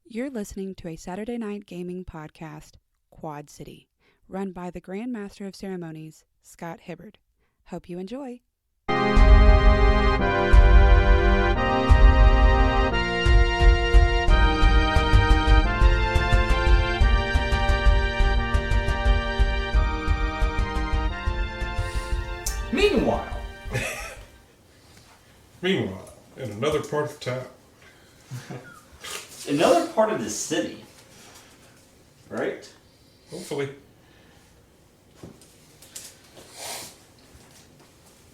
You're listening to a Saturday night gaming podcast, Quad City, run by the Grand Master of Ceremonies, Scott Hibbard. Hope you enjoy. Meanwhile, in another part of town. Another part of the city. Right? Hopefully.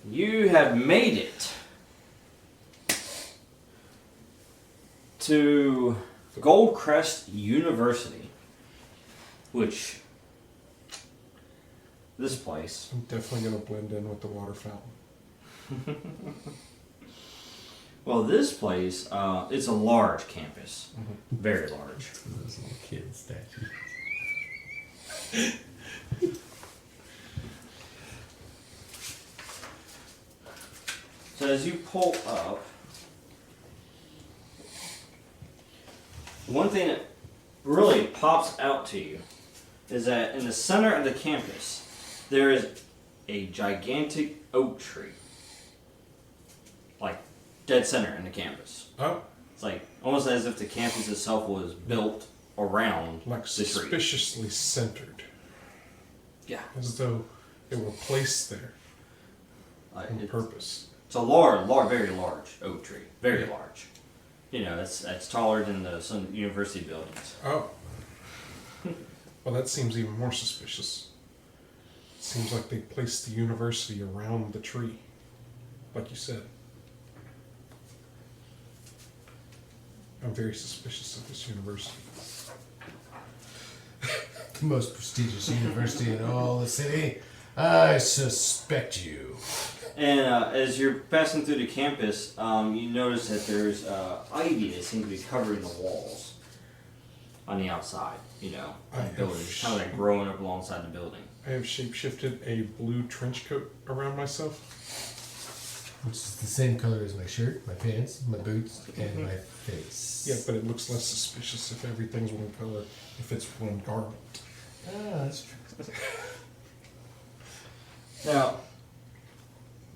You have made it to Goldcrest University, which this place. I'm definitely going to blend in with the water fountain. Well, this place, it's a large campus. Very large. Those little kid statues. So as you pull up, one thing that really pops out to you is that in the center of the campus, there is a gigantic oak tree. Like, dead center in the campus. Oh, It's like almost as if the campus itself was built around like the tree. suspiciously centered. Yeah. As though it were placed there on It's purpose. a large, very large oak tree. Very large. You know, it's taller than some university buildings. Oh. Well, that seems even more suspicious. It seems like they placed the university around the tree. Like you said. I'm very suspicious of this university. The most prestigious university in all the city. I suspect you. And as you're passing through the campus, you notice that there's ivy that seems to be covering the walls on the outside. You know, the building, kind of like growing up alongside the building. I have shapeshifted a blue trench coat around myself. Which is the same color as my shirt, my pants, my boots, and my face. Yeah, but it looks less suspicious if everything's one color, if it's one garment. Ah, that's true. Now,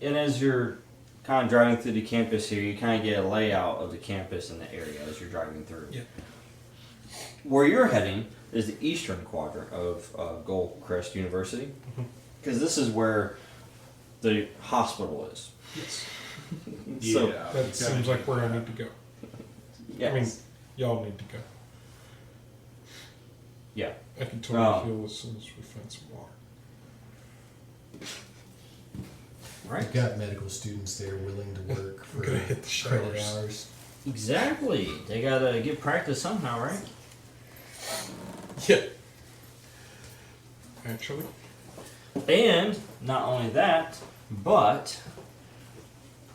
and as you're kind of driving through the campus here, you kind of get a layout of the campus and the area as you're driving through. Yeah. Where you're heading is the eastern quadrant of Goldcrest University, because this is where the hospital is. Yes. So, That seems like where I need to go. yes. I mean, y'all need to go. Yeah. I can totally heal as soon as we find some water. Right. I've got medical students there willing to work for gonna hit the credit showers. hours. Exactly. They gotta get practice somehow, right? Yeah. Actually. And not only that, but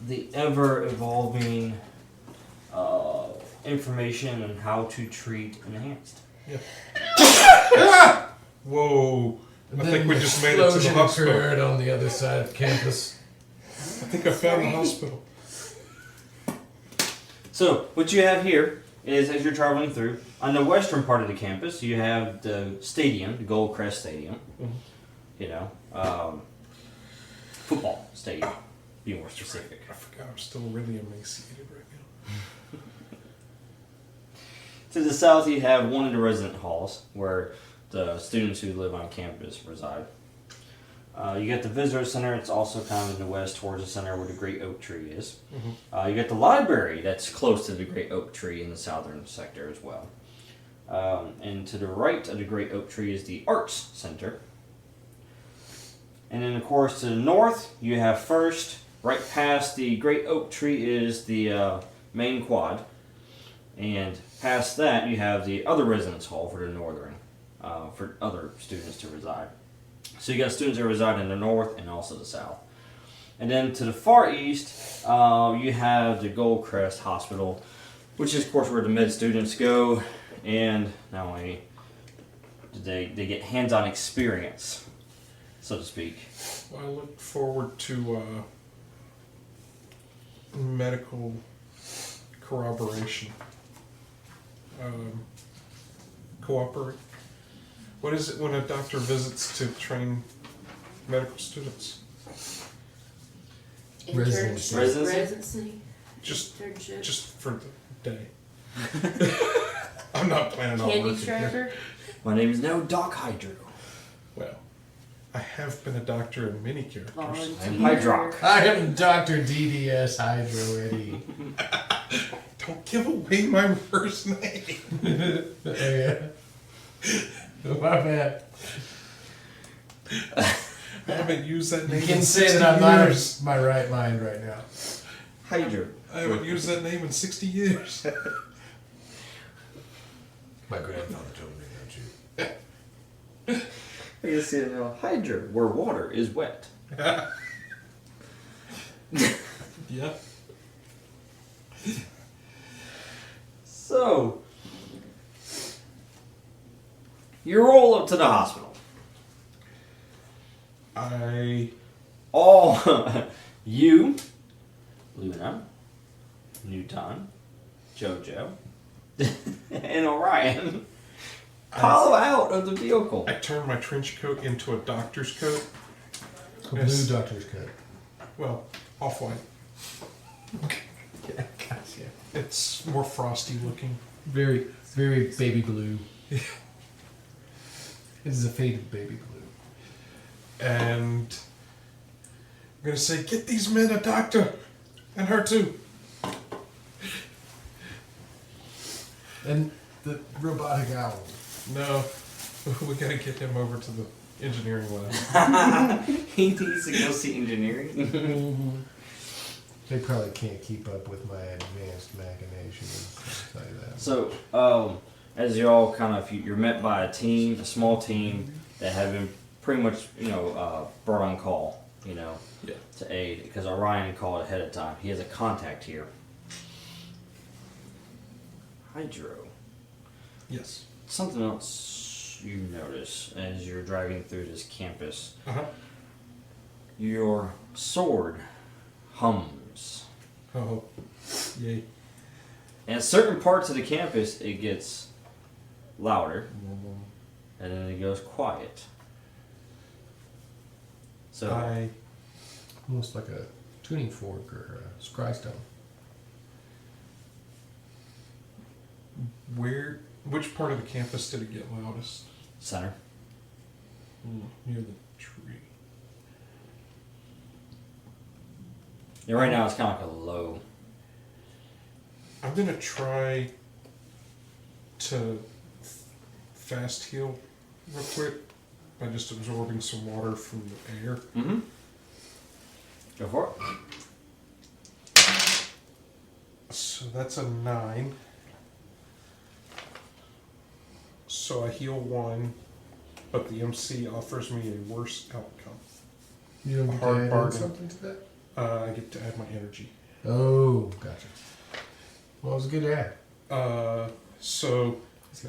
the ever-evolving information on how to treat enhanced. Yeah. Whoa. And I then think we just made it to the explosion hospital. occurred on the other side of campus. I think I found the hospital. So, what you have here is, as you're traveling through, on the western part of the campus, you have the stadium, the Goldcrest Stadium. You know, football stadium, to be more specific. I forgot I'm still really emaciated right now. To the south, you have one of the resident halls where the students who live on campus reside. You get the visitor center. It's also kind of in the west towards the center where the great oak tree is. You get the library that's close to the great oak tree in the southern sector as well. And to the right of the great oak tree is the arts center. And then, of course, to the north, you have first, right past the great oak tree is the main quad. And past that, you have the other residence hall for the northern, for other students to reside. So you got students that reside in the north and also the south. And then to the far east, you have the Goldcrest Hospital, which is, of course, where the med students go. And not only do they get hands-on experience, so to speak. Well, I look forward to medical corroboration cooperate. What is it when a doctor visits to train medical students? Residency. Residency. Just Internship. just for the day. I'm not planning on Candy working here. striper. My name is now Doc Hydro. Well, I have been a doctor in many characters. I'm Hydroc. I am Dr. DDS Hydro Eddie. Don't give away my first name. Oh, yeah. My bad. I haven't used that name You can in say 60 that I'm not years. in my right mind right now. Hydro. I haven't used that name in 60 years. My grandfather told me, don't you? I can see it now. Hydro, where water is wet. Yeah. So, you roll up to the hospital. All you, Luna, NuTon, JoJo, and Orion follow out of the vehicle. I turned my trench coat into a doctor's coat. A Yes. blue doctor's coat. Well, off-white. Yeah, gotcha. It's more frosty looking. Very, very baby blue. It is a faded baby blue. And I'm going to say, get these men a doctor. And her too. And the robotic owl. No, we got to get him over to the engineering lab. He needs to go see engineering. They probably can't keep up with my advanced machinations. I'll tell you that. So, as you're all kind of, you're met by a team, a small team that have been pretty much, brought on call, Yeah. to aid, because Orion called ahead of time. He has a contact here. Hydro. Yes. Something else you notice as you're driving through this campus. Uh-huh. Your sword hums. Oh, yay. And at certain parts of the campus, it gets louder, and then it goes quiet. So, Almost like a tuning fork or a scrystone. Which part of the campus did it get loudest? center. Near the tree. Yeah, right now it's kind of like a low. I'm gonna try to fast heal real quick by just absorbing some water from the air. Mm-hmm. Go for it. So that's a 9. So I heal 1, but the MC offers me a worse outcome. You don't get Hard to add in bargain. something to that? I get to add my energy. Oh, gotcha. Well, it was a good ad. So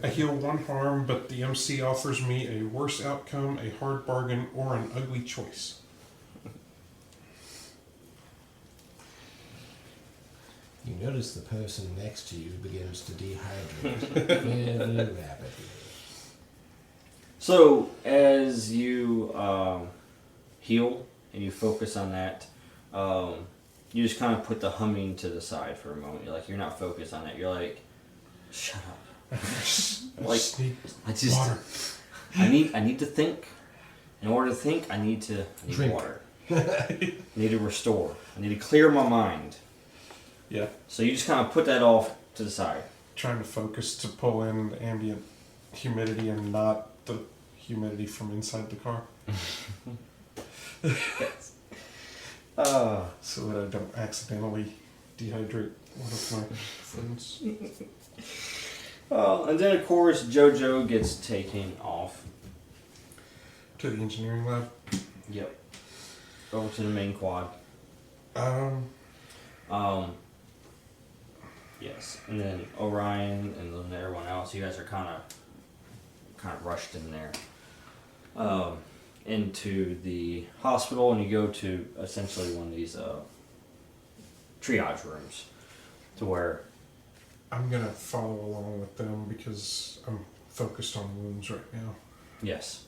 I heal 1 harm, but the MC offers me a worse outcome, a hard bargain, or an ugly choice. You notice the person next to you begins to dehydrate very rapidly. So as you heal and you focus on that, you just kind of put the humming to the side for a moment. You're not focused on it. You're like, shut up. I just need water. I need to think. In order to think, I need Drink. water. I need to restore. I need to clear my mind. Yeah. So you just kind of put that off to the side. Trying to focus to pull in the ambient humidity and not the humidity from inside the car. So that I don't accidentally dehydrate one of my friends. And then of course JoJo gets taken off. To the engineering lab. Yep. Over to the main quad. Yes, and then Orion and then everyone else, you guys are kind of rushed in there, into the hospital, and you go to essentially one of these triage rooms, to where I'm gonna follow along with them because I'm focused on wounds right now, Yes.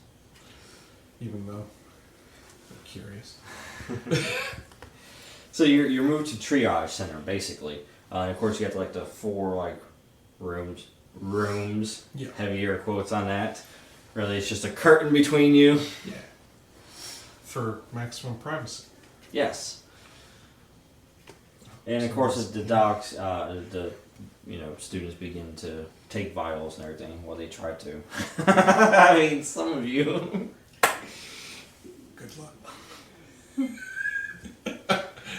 even though I'm curious. So you're moved to triage center basically, and of course you have like the 4 like rooms. Yeah. Heavy air quotes on that. Really, it's just a curtain between you. Yeah. For maximum privacy. Yes. And of course, the docs, students begin to take vitals and everything while they try to. I mean, some of you. Good luck.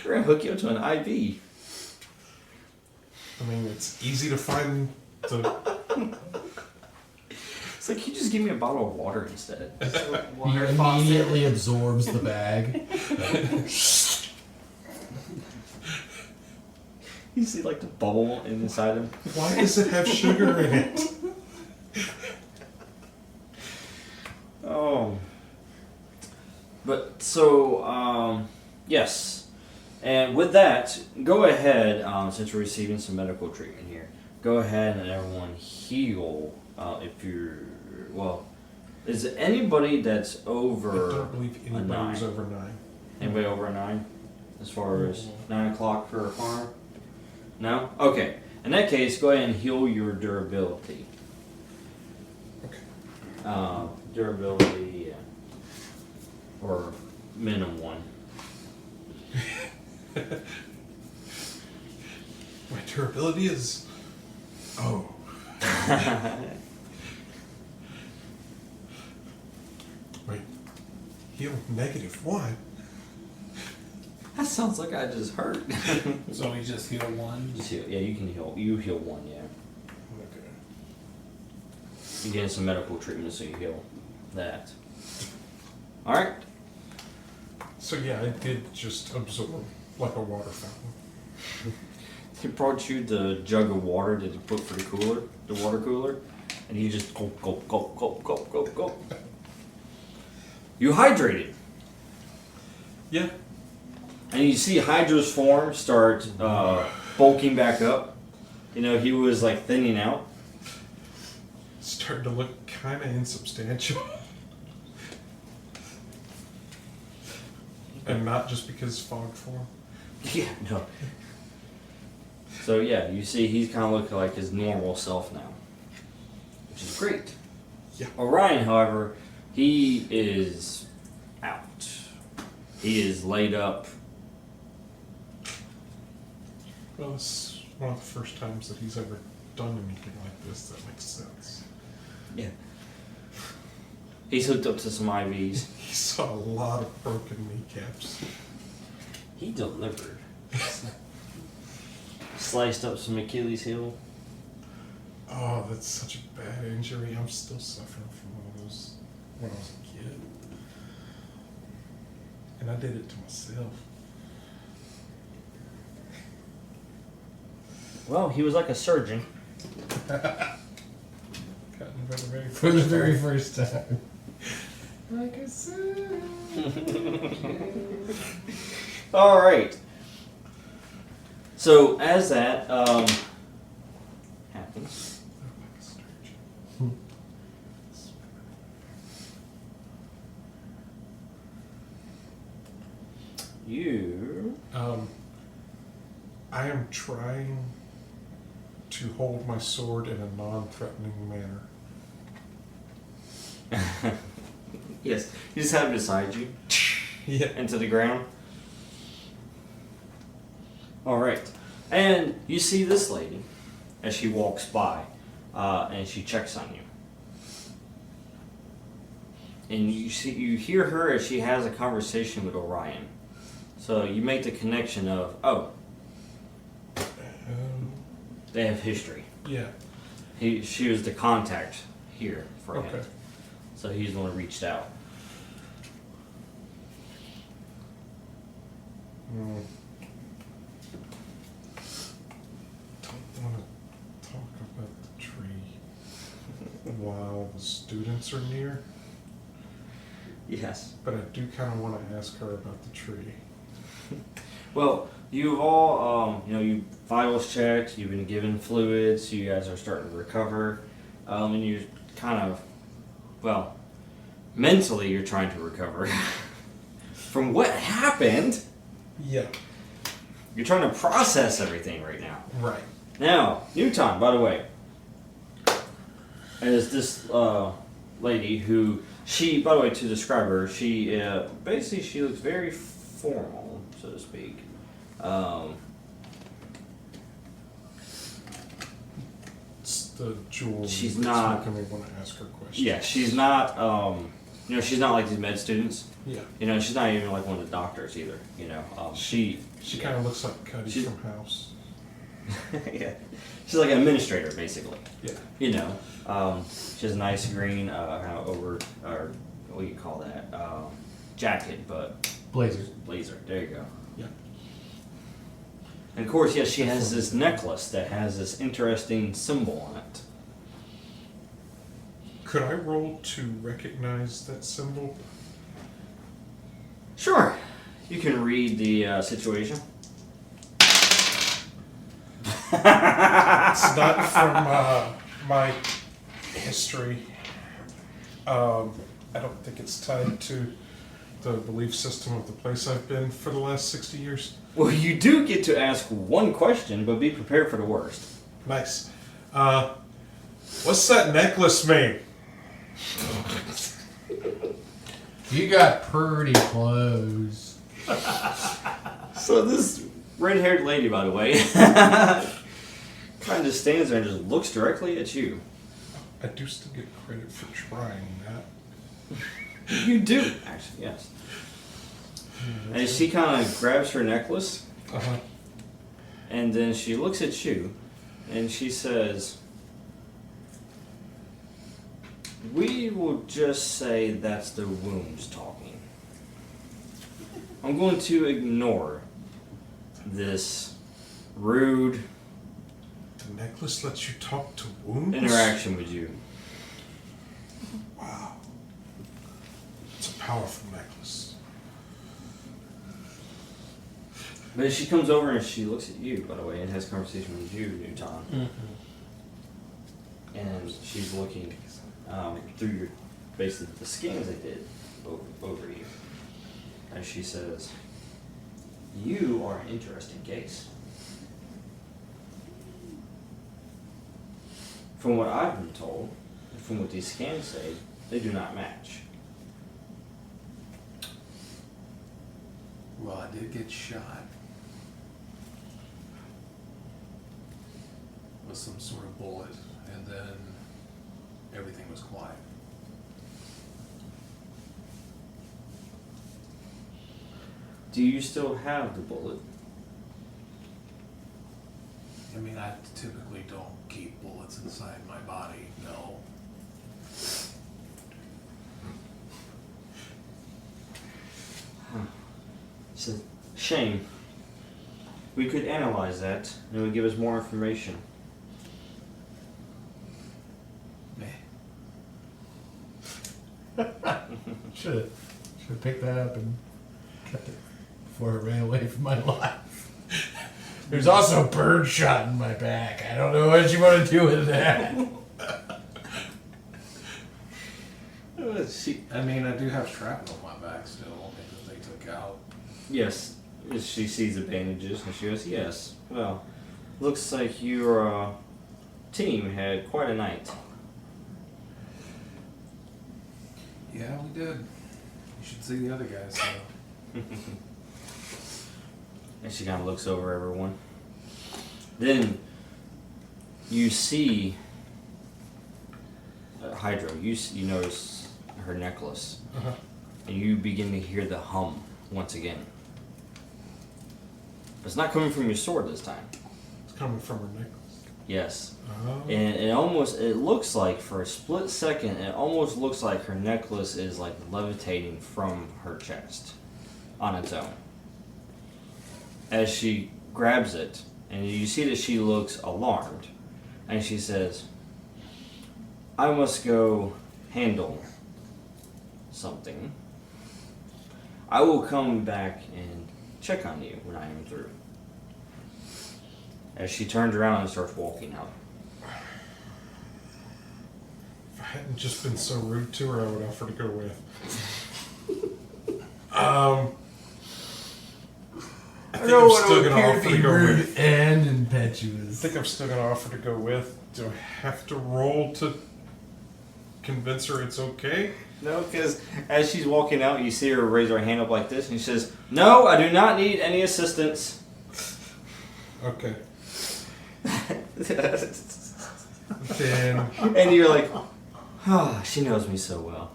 We're gonna hook you up to an IV. I mean, it's easy to find the. It's like, you just give me a bottle of water instead. He immediately absorbs the bag. You see like the bubble inside him. Why does it have sugar in it? Oh. But so, yes. And with that, go ahead, since we're receiving some medical treatment here, go ahead and everyone heal. If you're, well, is it anybody that's over I don't believe anybody's over 9. Anybody over a 9? As far as 9 o'clock for a farm? No? Okay. In that case, go ahead and heal your durability. Okay. Durability, yeah. Or minimum 1. My durability is. Oh. Wait. Heal -1. That sounds like I just hurt. So we just heal 1? Just heal. Yeah, you can heal. You heal 1, yeah. Okay. You get some medical treatment, so you heal that. Alright. So yeah, I did just absorb like a water fountain. He brought you the jug of water that you put for the cooler, the water cooler, and you just gulp, gulp, gulp, gulp, gulp, gulp, gulp. You hydrated. Yeah. And you see Hydra's form start bulking back up. You know, he was like thinning out. Starting to look kind of insubstantial. And not just because fog form. Yeah, no. So yeah, you see he's kind of looking like his normal self now, which is great. Yeah. Orion, however, he is out. He is laid up. Well, it's one of the first times that he's ever done anything like this that makes sense. Yeah. He's hooked up to some IVs. He saw a lot of broken kneecaps. He delivered. Sliced up some Achilles heel. Oh, that's such a bad injury. I'm still suffering from one of those when I was a kid. And I did it to myself. Well, he was like a surgeon. For the very first time. Like I said. All right. So as that happens, you. I am trying to hold my sword in a non-threatening manner. Yes, you just have him beside you. Yeah. Into the ground. All right, and you see this lady as she walks by, and she checks on you, and you hear her as she has a conversation with Orion. So you make the connection of, oh, they have history. Yeah. She was the contact here for him. Okay. So he's the one who reached out. Don't want to talk about the tree while the students are near, Yes. but I do kind of want to ask her about the tree. Well, you've all, you vitals checked, you've been given fluids, you guys are starting to recover. And you're kind of, well, mentally you're trying to recover from what happened. Yeah. You're trying to process everything right now. Right. Now, NuTon, by the way, is this lady who, she, by the way, to describe her, she basically she looks very formal, so to speak. It's the jewel. She's that's not- making me want to ask her questions. Yeah, she's not, she's not like these med students. Yeah. She's not even like one of the doctors either. She kind of looks like Cuddy She's- from House. yeah, she's like an administrator basically. Yeah. She has a nice green kind of over, or what do you call that? Jacket, but Blazers. blazer. There you go. Yeah. And of course, yes, she has this necklace that has this interesting symbol on it. Could I roll to recognize that symbol? Sure, you can read the situation. It's not from my history. I don't think it's tied to the belief system of the place I've been for the last 60 years. Well, you do get to ask one question, but be prepared for the worst. Nice. What's that necklace mean? You got pretty clothes. So this red-haired lady, by the way, kind of stands there and just looks directly at you. I do still get credit for trying that. You do, actually, yes. And she kind of grabs her necklace, Uh-huh. and then she looks at you, and she says, "We will just say that's the wounds talking. I'm going to ignore this rude The necklace lets you talk to wounds? interaction with you." Wow. It's a powerful necklace. But she comes over and she looks at you, by the way, and has a conversation with you, NuTon. Mm-hmm. And she's looking through your, basically the scans they did over you. And she says, "You are an interesting case. From what I've been told, and from what these scans say, they do not match." Well, I did get shot with some sort of bullet, and then everything was quiet. Do you still have the bullet? I mean, I typically don't keep bullets inside my body, no. It's a shame. We could analyze that, and it would give us more information. Meh. Should have picked that up and kept it before it ran away from my life. There's also a bird shot in my back. I don't know what you want to do with that. I mean, I do have shrapnel on my back still, that they took out. Yes, she sees the bandages, and she goes, "Yes, well, looks like your team had quite a night." Yeah, we did. You should see the other guys, though. And she kind of looks over everyone. Then you see Hydro. You notice her necklace, Uh-huh. and you begin to hear the hum once again. But it's not coming from your sword this time. It's coming from her necklace. Yes. Oh. And it looks like, for a split second, it almost looks like her necklace is like levitating from her chest on its own. As she grabs it, and you see that she looks alarmed, and she says, "I must go handle something. I will come back and check on you when I am through." As she turns around and starts walking out. hadn't just been so rude to her, I would offer to go with. I think I'm still going to offer to go with. And I impetuous. think I'm still going to offer to go with. Do I have to roll to convince her it's okay? No, because as she's walking out, you see her raise her hand up like this, and she says, "No, I do not need any assistance." Okay. Then And you're like, "Ah, she knows me so well."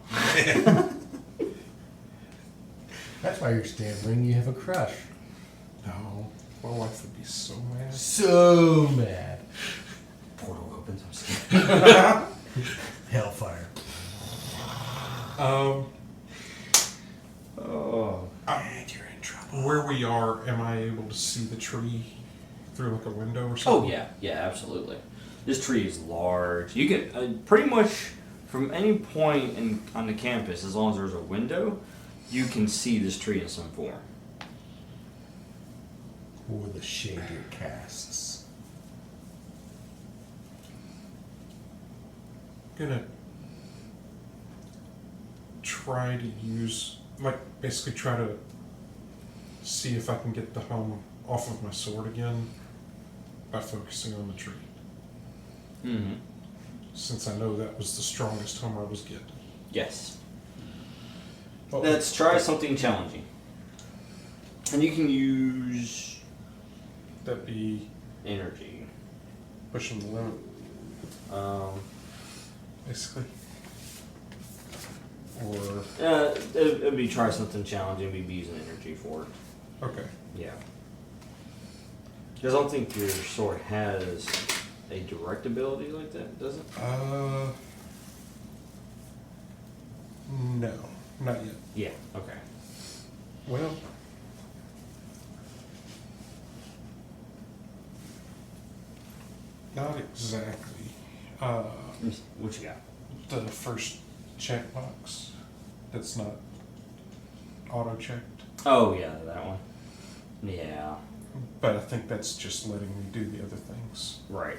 That's why you're stammering. You have a crush. no, my wife would be so mad. So mad. Portal opens. I'm scared. Hellfire. Oh. You're in trouble. Where we are, am I able to see the tree through like a window or something? Oh yeah, absolutely. This tree is large. You can pretty much from any point on the campus, as long as there's a window, you can see this tree in some form. Or the shader casts. I'm gonna try to use, like, basically try to see if I can get the hum off of my sword again by focusing on the tree. Mm-hmm. Since I know that was the strongest hum I was getting. Yes. Well, Let's try something challenging. And you can use that'd be energy. pushing the limit, basically. Or, It'd be try something challenging. We'd be using energy for it. okay. Yeah. Because I don't think your sword has a direct ability like that, does it? No, not yet. Yeah. Okay. Well, not exactly. What you got? The first checkbox that's not auto-checked. Oh yeah, that one. Yeah. But I think that's just letting me do the other things. Right.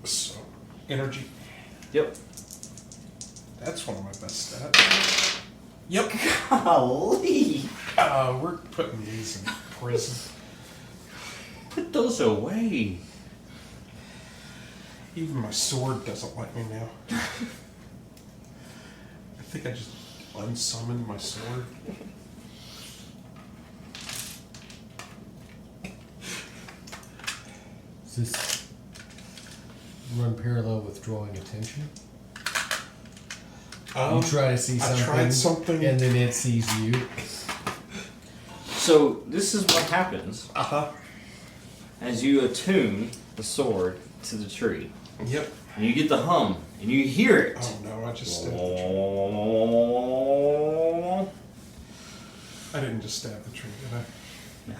So, energy. Yep. That's one of my best stats. Yep. Golly! We're putting these in prison. Put those away. Even my sword doesn't like me now. I think I just unsummoned my sword. Does this run parallel with drawing attention? You try to see I something, tried something. and then it sees you. So this is what happens Uh-huh. as you attune the sword to the tree. Yep. And you get the hum, and you hear it. Oh no, I just stabbed the tree. No. I didn't just stab the tree, did I? Okay.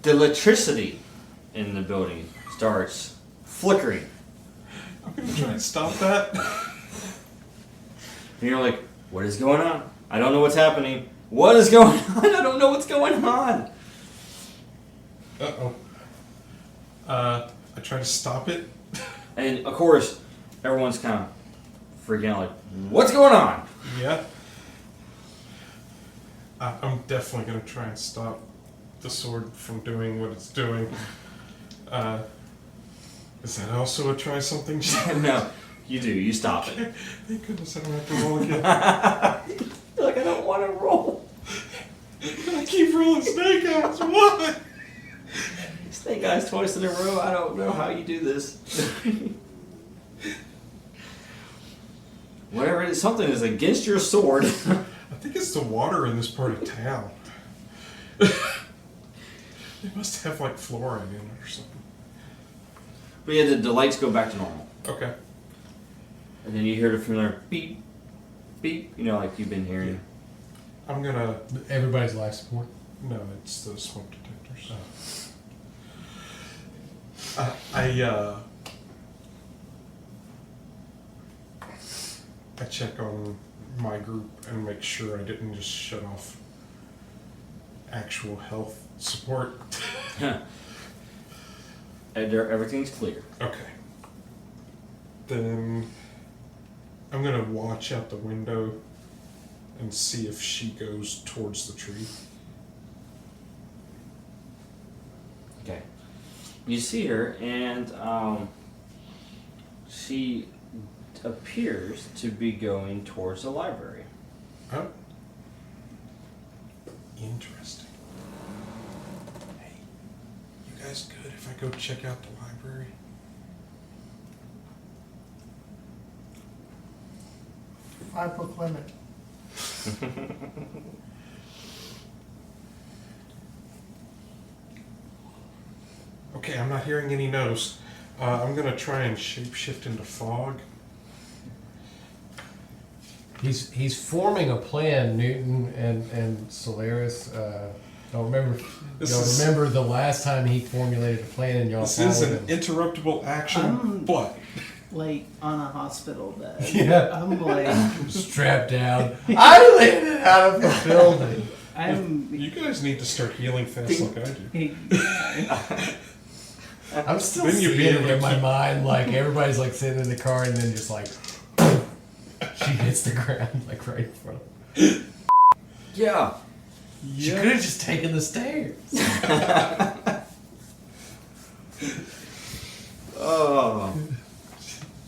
The electricity in the building starts flickering. I'm gonna try and stop that. And you're like, what is going on? I don't know what's happening. What is going on? I don't know what's going on. Uh-oh. I try to stop it. And of course, everyone's kind of freaking out, like, what's going on? Yeah. I'm definitely gonna try and stop the sword from doing what it's doing. Is that also a try something? No, you do. You stop it. Thank goodness I don't have to roll again. You're like, I don't want to roll. I keep rolling snake eyes. What? Snake eyes twice in a row. I don't know how you do this. Whatever it is, something is against your sword. I think it's the water in this part of town. They must have like fluoride in it or something. But yeah, the lights go back to normal. Okay. And then you hear the familiar beep, beep, you know, like you've been hearing. I'm gonna. Everybody's life support. No, it's the smoke detectors. Oh. I check on my group and make sure I didn't just shut off actual health support. And everything's clear. Okay. then I'm gonna watch out the window and see if she goes towards the tree. Okay. You see her, and she appears to be going towards the library. Oh. Interesting. Hey, you guys good if I go check out the library? Five-book limit. Okay, I'm not hearing any no's. I'm gonna try and shapeshift into fog. He's forming a plan, Newton and Solaris. Y'all remember remember the last time he formulated a plan and y'all This is followed an him? interruptible action, but Like on a hospital bed. Yeah. I'm like, Strapped down. I landed out of the building. you guys need to start healing fast like I do. I'm still Then you'd be seeing able it to in my keep- mind, like everybody's like sitting in the car and then just like she hits the ground like right in front of her. Yeah. She could have just taken the stairs. Oh.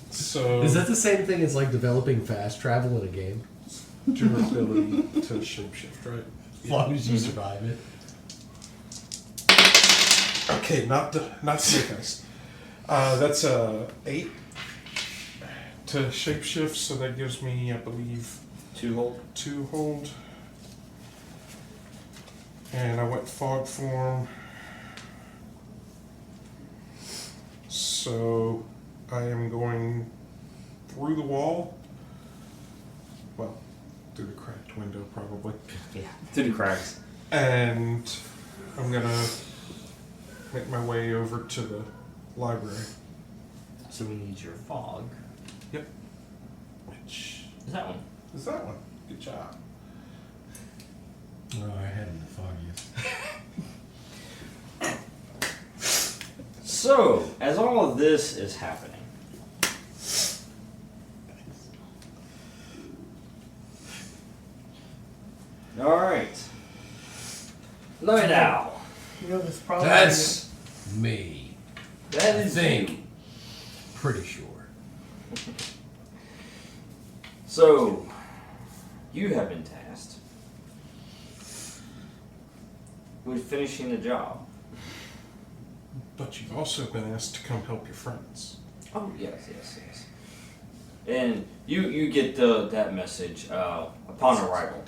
So Is that the same thing as like developing fast travel in a game? durability to shapeshift, right? As long as you survive it. Okay, not snake eyes. That's a 8 to shapeshift, so that gives me, I believe, 2 hold. 2 hold. And I went fog form. So I am going through the wall. Well, through the cracked window probably. Yeah. Through the cracks. And I'm gonna make my way over to the library. So we need your fog. Yep. Which Is that one? is that one? Good job. Oh, I had him the foggiest. So, as all of this is happening, all right, lay down. you know, this problem. That's me. That I is think. you. Pretty sure. So, you have been tasked with finishing the job. But you've also been asked to come help your friends. Oh yes. And you get that message upon arrival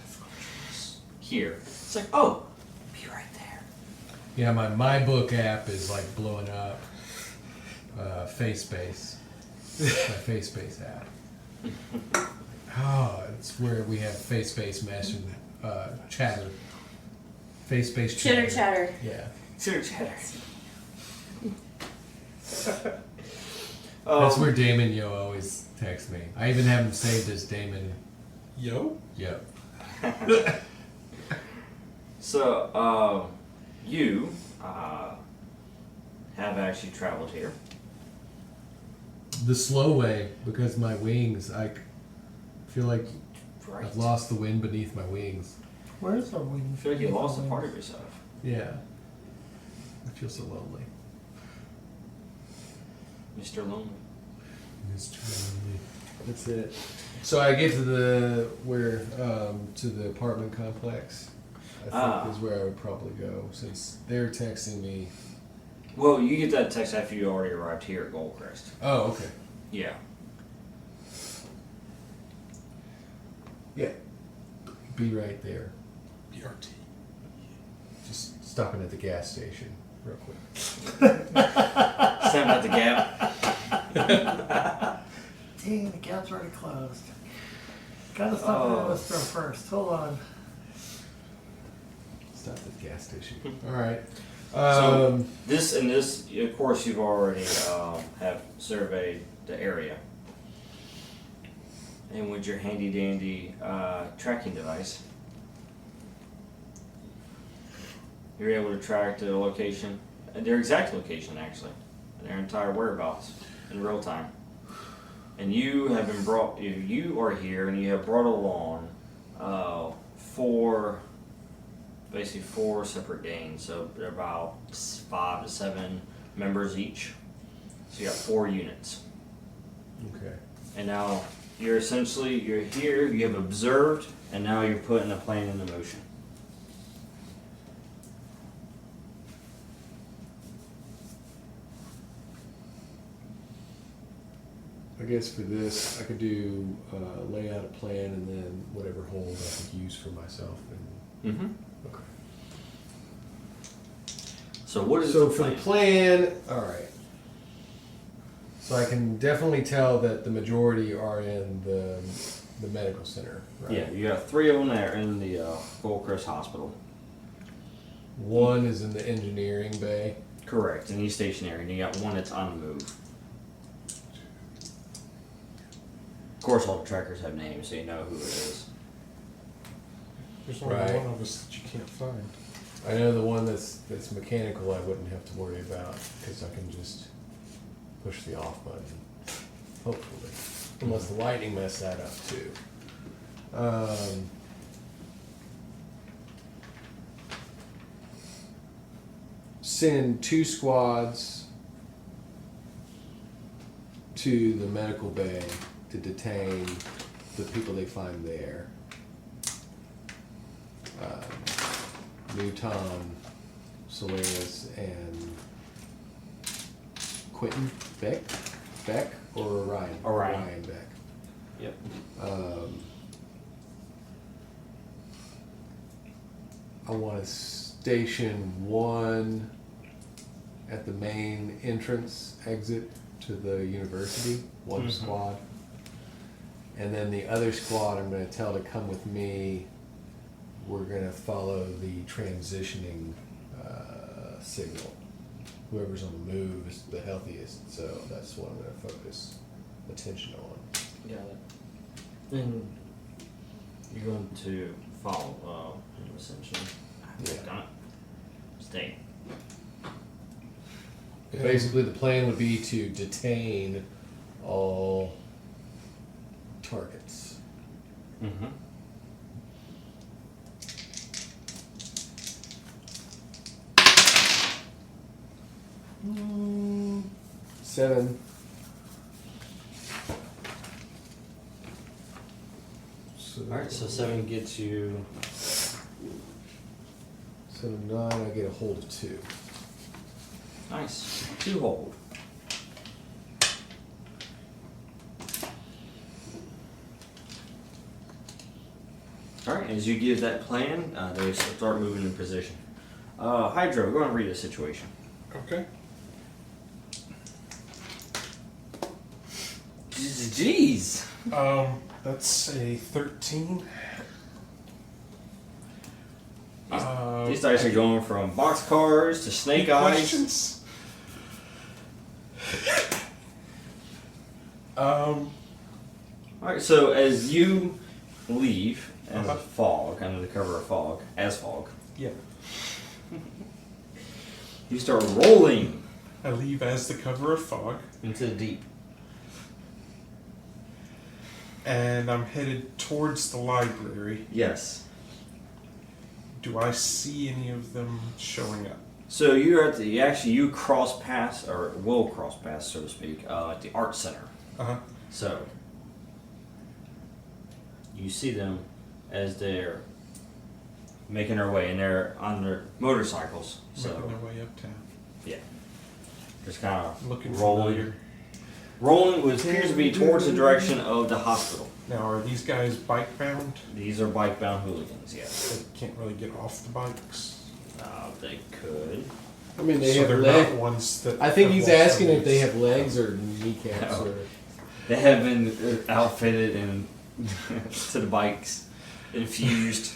here. It's like, oh, be right there. Yeah, my book app is like blowing up. FaceSpace. My FaceSpace app. Oh, it's where we have FaceSpace mesh and chatter. FaceSpace chatter. Chitter chatter. Yeah. Chitter chatter. That's where Damon Yo always texts me. I even have him saved as Damon. Yo? Yep. So, you have actually traveled here. The slow way, because my wings, I feel like Right. I've lost the wind beneath my wings. Where's our wing? I feel like you lost a part of yourself. Yeah. I feel so lonely. Mr. Lonely. That's it. So I get to the to the apartment complex. I think is where I would probably go since they're texting me. Well, you get that text after you already arrived here at Goldcrest. Oh, okay. Yeah. Yeah. Be right there. BRT. Just stopping at the gas station real quick. Stand at the gap. Dang, the gap's already closed. Gotta stop at the store first. Hold on. Stop at the gas station. All right. So this, of course, you've already have surveyed the area. And with your handy dandy tracking device, you're able to track the location, their exact location actually, and their entire whereabouts in real time. And you have been brought. You are here, and you have brought along four separate gangs. So they're about 5 to 7 members each. So you got 4 units. Okay. And now you're here. You have observed, and now you're putting the plan into motion. I guess for this, I could do lay out a plan and then whatever hold I could use for myself. Mm-hmm. Okay. So what is So the for plan? the plan, all right. So I can definitely tell that the majority are in the medical center, right? Yeah, you got 3 of them there in the Goldcrest Hospital. One is in the engineering bay. Correct, and he's stationary, and you got 1 that's on the move. Of course, all the trackers have names, so you know who it is. There's only Right. one of us that you can't find. I know the one that's mechanical I wouldn't have to worry about because I can just push the off button, hopefully. Unless the lightning messed that up too. Send 2 squads to the medical bay to detain the people they find there. NuTon, Solaris, and Quentin Beck or Orion? Orion. Beck. Yep. I want to station 1 at the main entrance exit to the university, 1 squad. And then the other squad I'm going to tell to come with me. We're going to follow the transitioning signal. Whoever's on the move is the healthiest, so that's what I'm going to focus attention on. Got it. Then you're going to follow him, essentially. Yeah. Done it. Stay. Basically, the plan would be to detain all targets. Mm-hmm. Seven. Alright, so 7 gets you. 7, 9. I get a hold of 2. Nice. 2 hold. Alright, as you give that plan, they start moving in position. Hydro, go and read the situation. Okay. Jeez! That's a 13. These dice are going from boxcars to snake eyes. Questions? Alright, so as you leave as Uh-huh. fog, under the cover of fog, as fog, Yeah. you start rolling I leave as the cover of fog, into the deep. and I'm headed towards the library. Yes. Do I see any of them showing up? So you're at you cross paths, or will cross paths, so to speak, at the art center. Uh-huh. So you see them as they're making their way, and they're on their motorcycles. So Making their way uptown. yeah, just kind of Looking rolling. familiar. Rolling what appears to be towards the direction of the hospital. Now, are these guys bike bound? These are bike-bound hooligans. Yes, They can't really get off the bikes. they could. I mean, they So have they're legs. not ones that. I think have he's lost asking their if they legs. have legs or kneecaps No. or. They have been outfitted and to the bikes, infused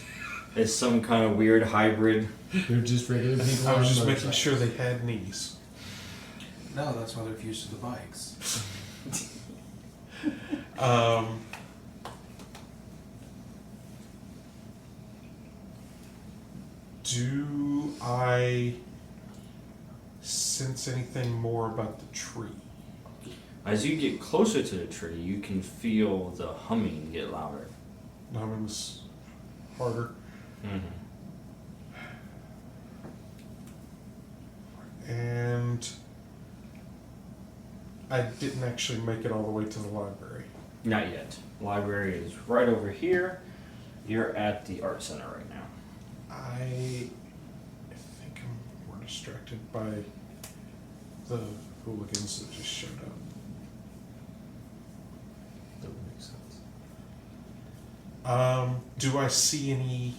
as some kind of weird hybrid. They're just regular people. I on was just making motorcycles. sure they had knees. No, that's why they're fused to the bikes. Do I sense anything more about the tree? As you get closer to the tree, you can feel the humming get louder. The humming's harder. Mm-hmm. And I didn't actually make it all the way to the library. Not yet. Library is right over here. You're at the art center right now. I think I'm more distracted by the hooligans that just showed up. That would make sense. Do I see any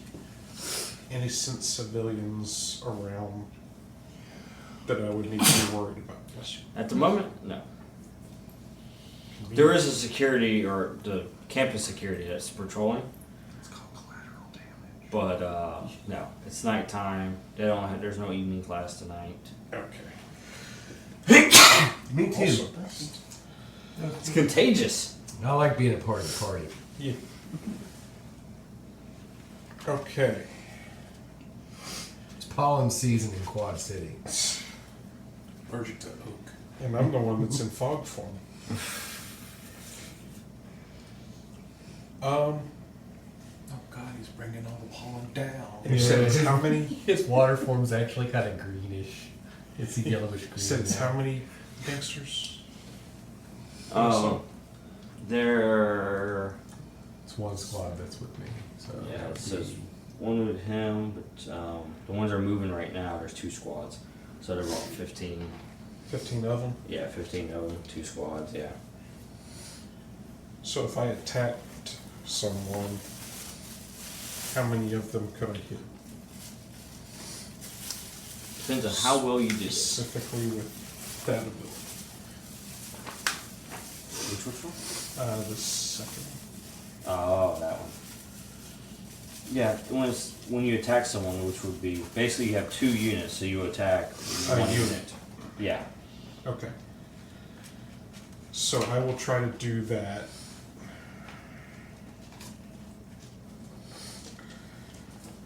innocent civilians around that I would need to be worried about? At the moment, no. There is a security, or the campus security that's patrolling. It's called collateral damage. But no, it's nighttime. They don't have, there's no evening class tonight. Okay. Me too. Also, It's contagious. I like being a part of the party. yeah. Okay. It's pollen season in Quad City. Allergic to oak. And I'm the one that's in fog form. Oh God, he's bringing all the pollen down. And you said it's how many? His water form's actually kind of greenish. It's a yellowish green. You said it's how many gangsters? There. It's one squad that's with me. So Yeah, it says one with him, but the ones that are moving right now, there's 2 squads. So they're about 15. 15 of them. Yeah, 15 of them, 2 squads, yeah. So if I attacked someone, how many of them could I hit? Depends on how well you do this. Specifically with that ability. Which one? The second one. Oh, that one. Yeah, when you attack someone, which would be, basically you have 2 units, so you attack one unit. Yeah. Okay. So I will try to do that.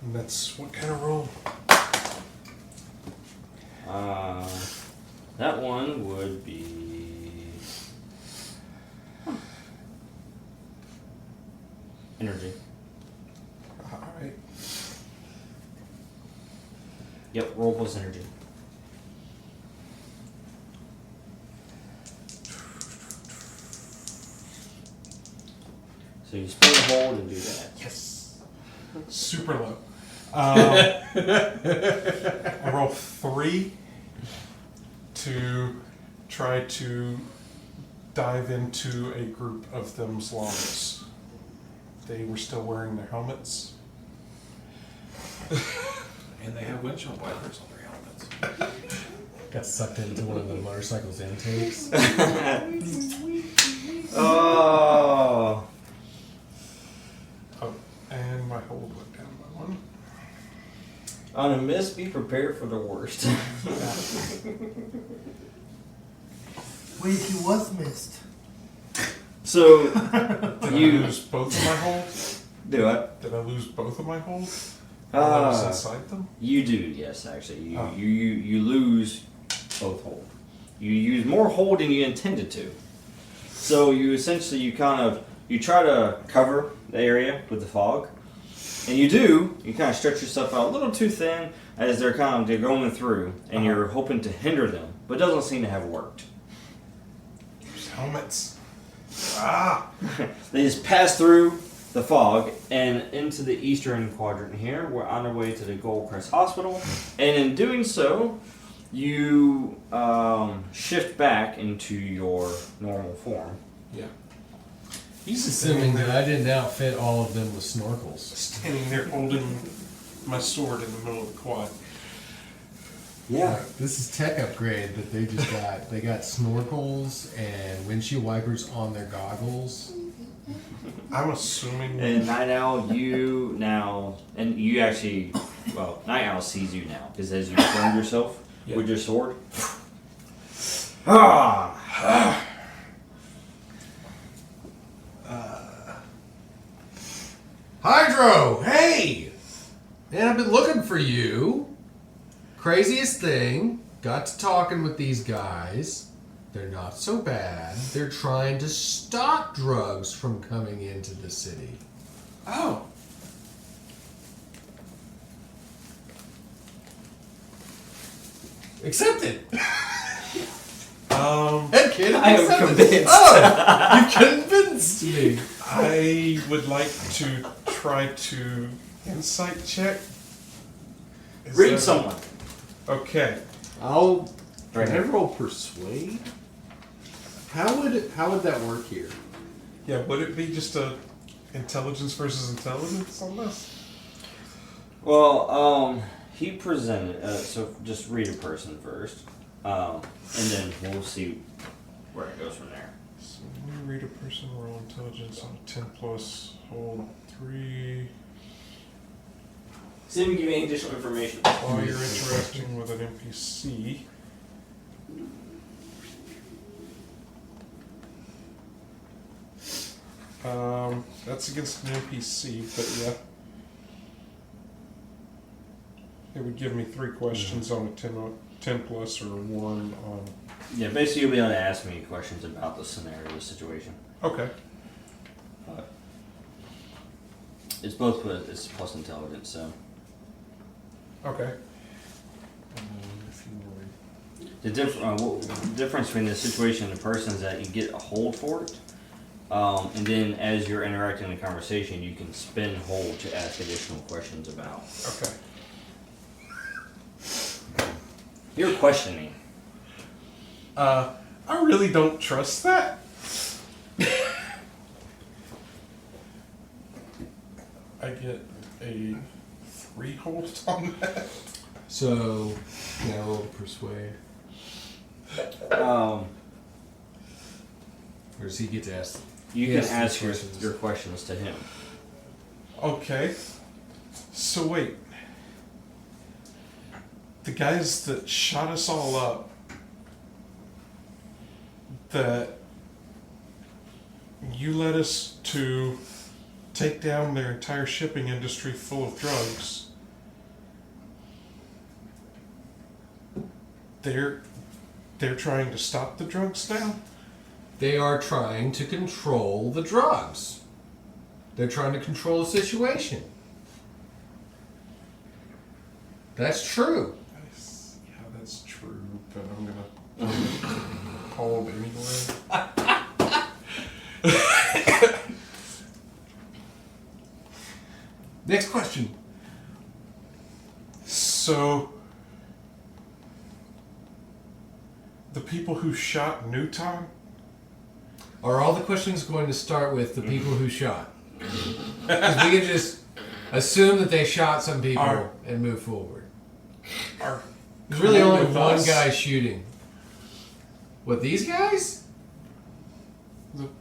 And that's what kind of roll? That one would be... energy. Alright. Yep, roll plus energy. So you spin and hold and do that. Yes. Super low. I roll 3 to try to dive into a group of them's lungs. They were still wearing their helmets. And they have windshield wipers on their helmets. got sucked into one of the motorcycle's intakes. Oh. Oh, and my hold went down by 1. On a miss, be prepared for the worst. Wait, he was missed. So, Did I you lose both of my hold? do it. Did I lose both of my hold? While I was inside them? You do, yes, actually. You lose both hold. You use more hold than you intended to. So you essentially, you try to cover the area with the fog. And you kind of stretch yourself out a little too thin as they're going through, and you're hoping to hinder them, but it doesn't seem to have worked. There's helmets. They just pass through the fog and into the eastern quadrant here. We're on our way to the Goldcrest Hospital, and in doing so, you shift back into your normal form. Yeah. He's assuming that I didn't outfit all of them with snorkels. Standing there holding my sword in the middle of the quad. Yeah. This is tech upgrade that they just got. They got snorkels and windshield wipers on their goggles. I'm assuming. And Night Owl, you actually, Night Owl sees you now, because as you burned yourself with your sword. Hydro, hey! Man, I've been looking for you. Craziest thing. Got to talking with these guys. They're not so bad. They're trying to stop drugs from coming into the city. Oh. Accepted. That kid, I am accepted. convinced. Oh, you convinced me. I would like to try to insight check. Is Read that- someone. Okay. I'll. Right Can I here. roll persuade? How would that work here? Yeah, would it be just a intelligence versus intelligence on this? Well, he presented. So just read a person first, and then we'll see where it goes from there. So when you read a person, roll intelligence on a 10 plus, hold 3. See if we give you any additional information. While you're interacting with an NPC. That's against an NPC, but yeah. It would give me 3 questions on a 10 plus or 1 on... Yeah, basically you'll be able to ask me questions about the scenario, the situation. Okay. It's both, but it's plus intelligence, so. Okay. The difference between the situation and the person is that you get a hold for it, and then as you're interacting in a conversation, you can spin hold to ask additional questions about. Okay. You're questioning. I really don't trust that. I get a 3 hold on that. So, yeah, roll persuade. Um, Or does he get to ask? you Yes, can ask questions. your questions to him. Okay. So wait. The guys that shot us all up, that you led us to take down their entire shipping industry full of drugs, they're trying to stop the drugs now? They are trying to control the drugs. They're trying to control the situation. That's true. Yeah, that's true, but I'm gonna hold anyway. Next question. So, the people who shot NuTon? Are all the questions going to start with the people who shot? Because we can just assume that they shot some people Are- and move forward. Are There's really cool only with one us? guy shooting. What, these guys?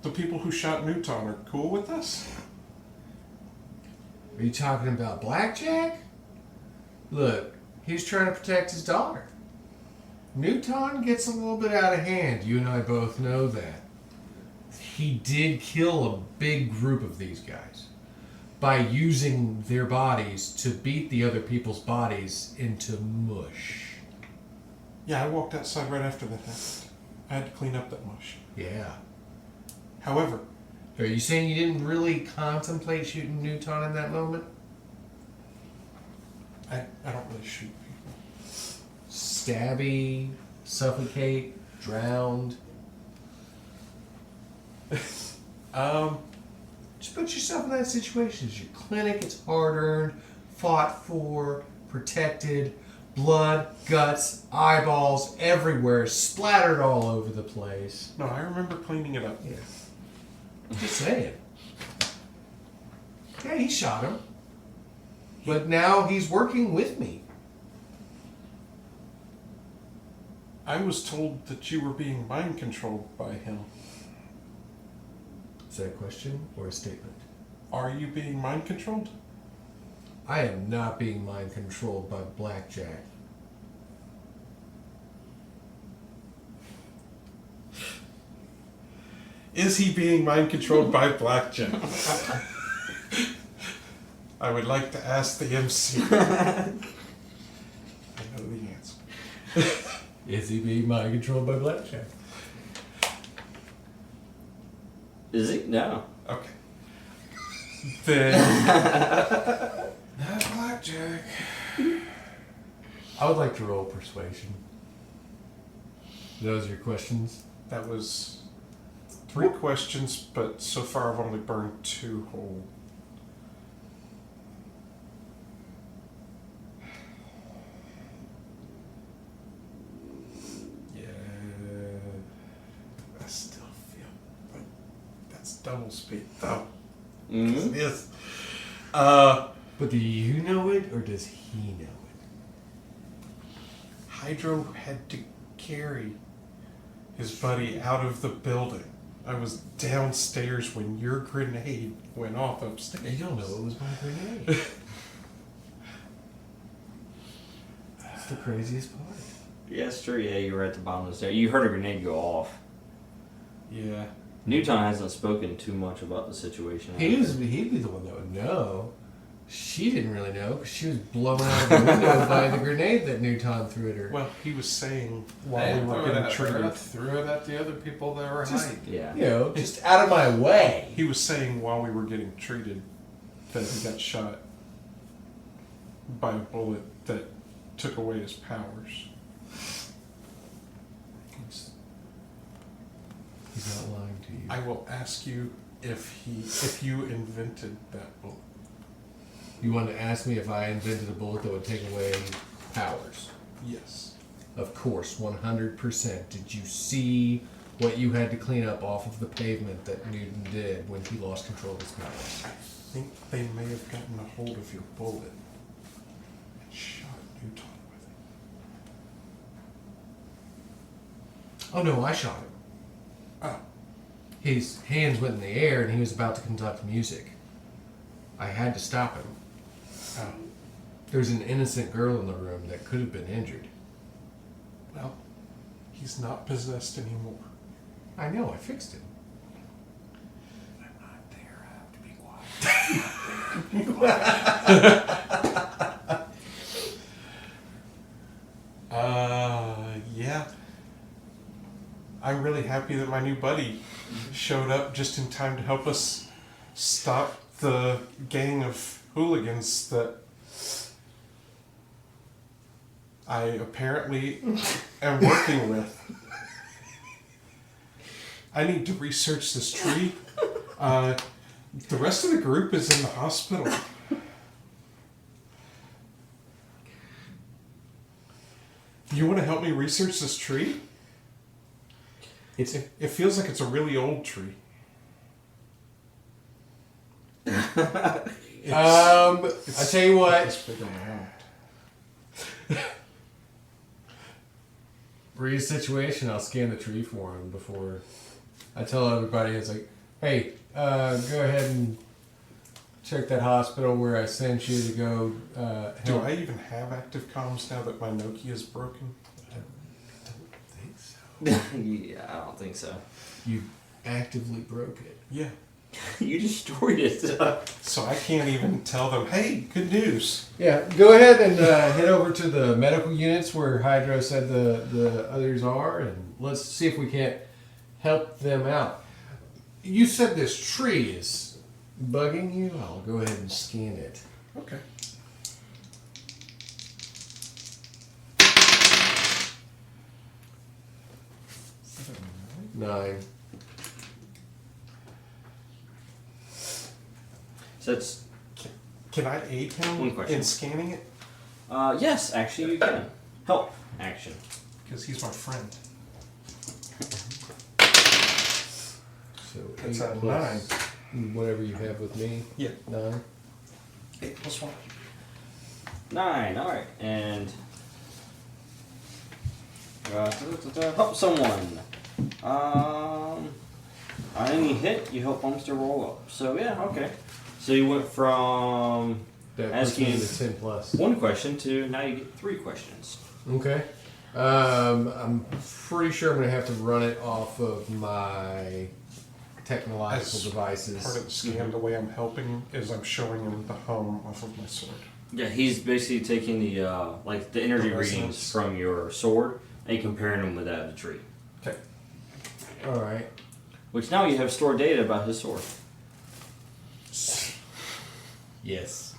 The people who shot NuTon are cool with us? Are you talking about Blackjack? Look, he's trying to protect his daughter. NuTon gets a little bit out of hand. You and I both know that. He did kill a big group of these guys by using their bodies to beat the other people's bodies into mush. Yeah, I walked outside right after that happened. I had to clean up that mush. Yeah. However, Are you saying you didn't really contemplate shooting NuTon in that moment? I don't really shoot people. Stabby, suffocate, drowned. Just put yourself in that situation. It's your clinic, it's hard earned, fought for, protected, blood, guts, eyeballs everywhere, splattered all over the place. No, I remember cleaning it up. Yeah. Just saying. Yeah, he shot him. But now he's working with me. I was told that you were being mind controlled by him. Is that a question or a statement? Are you being mind controlled? I am not being mind controlled by Blackjack. Is he being mind controlled by Blackjack? I would like to ask the MC. I know the answer. Is he being mind controlled by Blackjack? Is he? No. Okay. Then. Not blackjack. I would like to roll persuasion. Those are your questions? That was 3 questions, but so far I've only burned 2 whole. Yeah. I still feel like that's double speed, though. Mm-hmm. Yes. But do you know it, or does he know it? Hydro had to carry his buddy out of the building. I was downstairs when your grenade went off upstairs. You don't know it was my grenade. That's the craziest part. Yeah, it's true. Yeah, you were at the bottom of the stairs. You heard a grenade go off. Yeah. NuTon hasn't spoken too much about the situation. He'd be the one that would know. She didn't really know because she was blown out of the window by the grenade that NuTon threw at her. Well, he was saying They while we were threw it getting at her, treated. threw it at the other people that were Just- hiding. Yeah. You know, just out of my way. He was saying while we were getting treated that he got shot by a bullet that took away his powers. He's not lying to you. I will ask you if you invented that bullet. You wanted to ask me if I invented a bullet that would take away powers. Yes. Of course, 100%. Did you see what you had to clean up off of the pavement that Newton did when he lost control of his powers? I think they may have gotten a hold of your bullet and shot NuTon with it. Oh no, I shot him. Oh. His hands went in the air and he was about to conduct music. I had to stop him. Oh. There's an innocent girl in the room that could have been injured. Well, he's not possessed anymore. I know, I fixed him. I'm not there. I have to be quiet. Yeah. I'm really happy that my new buddy showed up just in time to help us stop the gang of hooligans that I apparently am working with. I need to research this tree. The rest of the group is in the hospital. You want to help me research this tree? It feels like it's a really old tree. I tell you what. It's big around. Read the situation, I'll scan the tree for him before I tell everybody. It's like, hey, go ahead and check that hospital where I sent you to go help. Do I even have active comms now that my Nokia is broken? I don't think so. Yeah, I don't think so. You actively broke it. Yeah. You destroyed it. So I can't even tell them, hey, good news. Yeah, go ahead and head over to the medical units where Hydro said the others are, and let's see if we can't help them out. You said this tree is bugging you? I'll go ahead and scan it. Okay. Nine. So it's Can I aid him One question. in scanning it? yes, actually you can. Help action. Because he's my friend. So That's 8 a plus whatever you have with me. Yeah. 9. 8 plus 1. 9, alright, and help someone. On any hit, you help them to roll up. So yeah, okay. So you went from That puts me asking to 10 plus. one question to now you get 3 questions. Okay. I'm pretty sure I'm going to have to run it off of my technological As devices. Part of the scan, the way I'm helping is I'm showing him the hum off of my sword. Yeah, he's basically taking the like the energy The readings resonance. from your sword and comparing them with that of the tree. Okay. All right. which now you have stored data about his sword. Yes.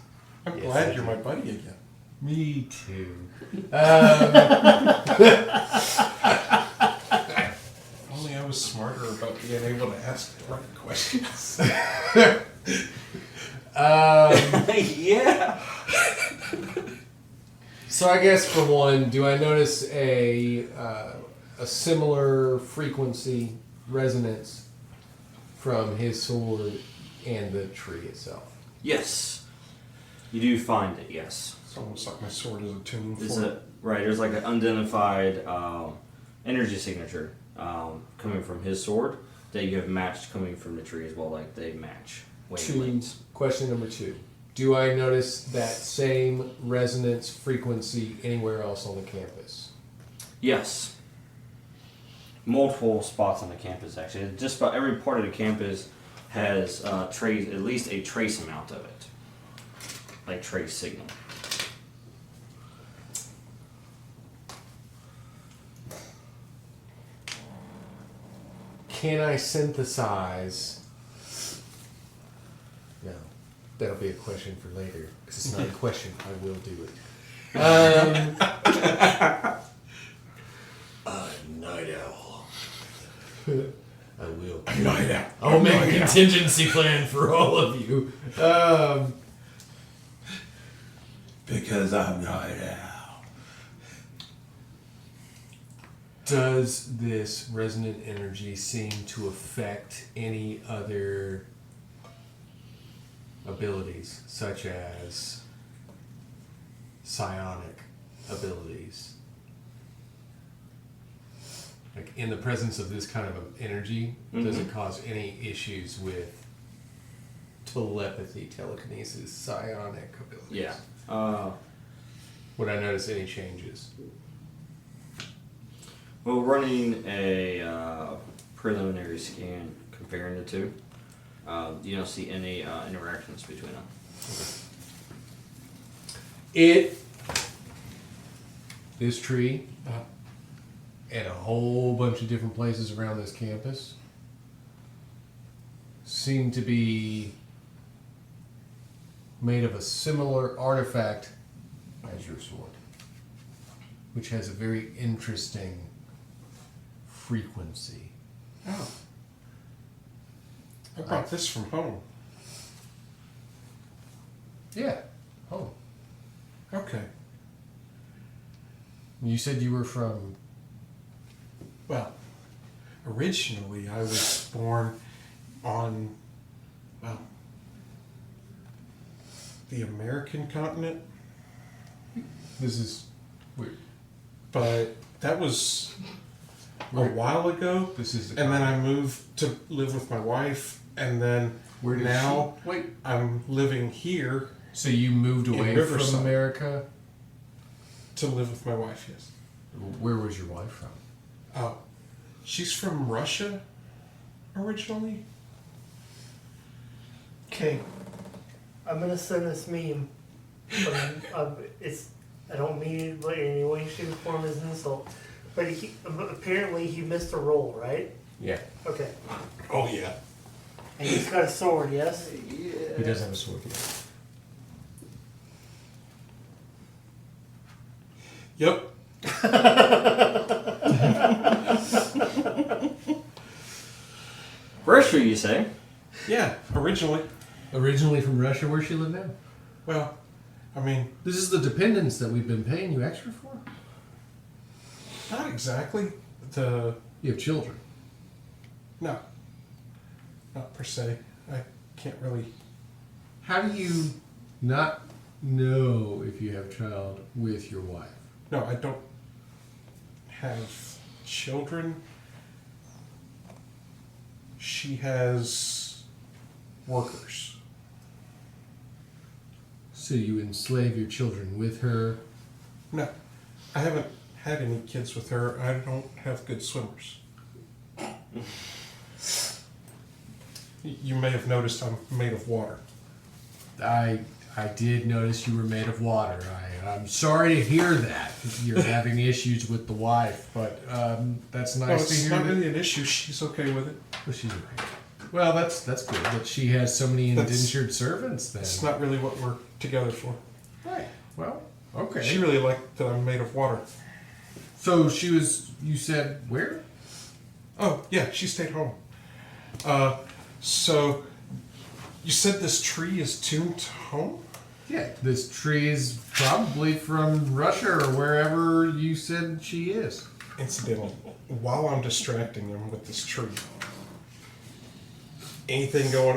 I'm Yes, glad I you're do. my buddy again. Me too. Only I was smarter about being able to ask the right questions. Yeah. So I guess for one, do I notice a similar frequency resonance from his sword and the tree itself? Yes. You do find it, yes. It's almost like my sword is a tuning There's fork. there's like an unidentified energy signature coming from his sword that you have matched coming from the tree as well, like they match. Wavelengths. Question number 2. Do I notice that same resonance frequency anywhere else on the campus? Yes. Multiple spots on the campus, actually. Just about every part of the campus has at least a trace amount of it. Like trace signal. Can I synthesize? No, that'll be a question for later. Because it's not a question. I will do it. A night owl. I will. Night owl. I'll make a contingency plan for all of you. Because I'm night owl. Does this resonant energy seem to affect any other abilities, such as psionic abilities? Like in the presence of this kind of energy, does it cause any issues with telepathy, telekinesis, psionic abilities? Yeah. Would I notice any changes? Well, running a preliminary scan comparing the two, you don't see any interactions between them. This tree, and a whole bunch of different places around this campus seem to be made of a similar artifact as your sword, which has a very interesting frequency. Oh. I brought this from home. Yeah. Oh. Okay. You said you were from... Well, originally I was born on, well, the American continent, This is weird. but that was a while ago. This is the And then I moved to live with my wife, and then Where did now she... Wait. I'm living here So you moved In away Riverside. from America? to live with my wife, yes. Where was your wife from? Oh, she's from Russia originally. Okay. I'm gonna send this meme. But I don't mean it in any way, shape, or form as an insult. But apparently he missed a roll, right? Yeah. Okay. Oh, yeah. And he's got a sword, yes? He does have a sword, yeah. Yep. Russia, you say? Yeah, originally. Originally from Russia, where she live now? Well, I mean, This is the dependence that we've been paying you extra for? not exactly. You have children. No. Not per se. I can't really. How do you not know if you have a child with your wife? No, I don't have children. She has workers. So you enslave your children with her? No, I haven't had any kids with her. I don't have good swimmers. You may have noticed I'm made of water. I I did notice you were made of water. I'm sorry to hear that. You're having issues with the wife, but that's No, nice to it's hear. not that- really an issue. She's okay with it. Well, she's okay. Well, that's good that she has so many That's- indentured servants then. It's not really what we're together for. Right. Well, okay. She really liked that I'm made of water. So she was, you said, where? Oh, yeah, she stayed home. So, you said this tree is tuned to home? Yeah, this tree is probably from Russia or wherever you said she is. Incidentally, while I'm distracting him with this tree, anything going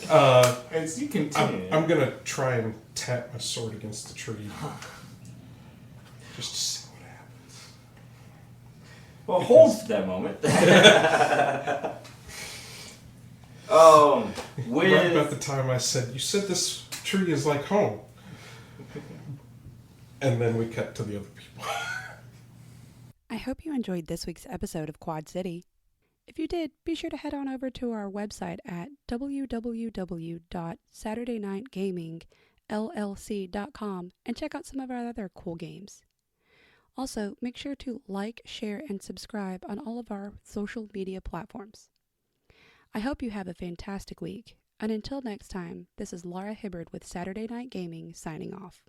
on? As you continue. I'm gonna try and tap my sword against the tree. Just to see what happens. Well, hold for that moment. Right about the time I said, you said this tree is like home. And then we cut to the other people. I hope you enjoyed this week's episode of Quad City. If you did, be sure to head on over to our website at www.saturdaynightgamingllc.com and check out some of our other cool games. Also, make sure to like, share, and subscribe on all of our social media platforms. I hope you have a fantastic week, and until next time, this is Laura Hibbard with Saturday Night Gaming signing off.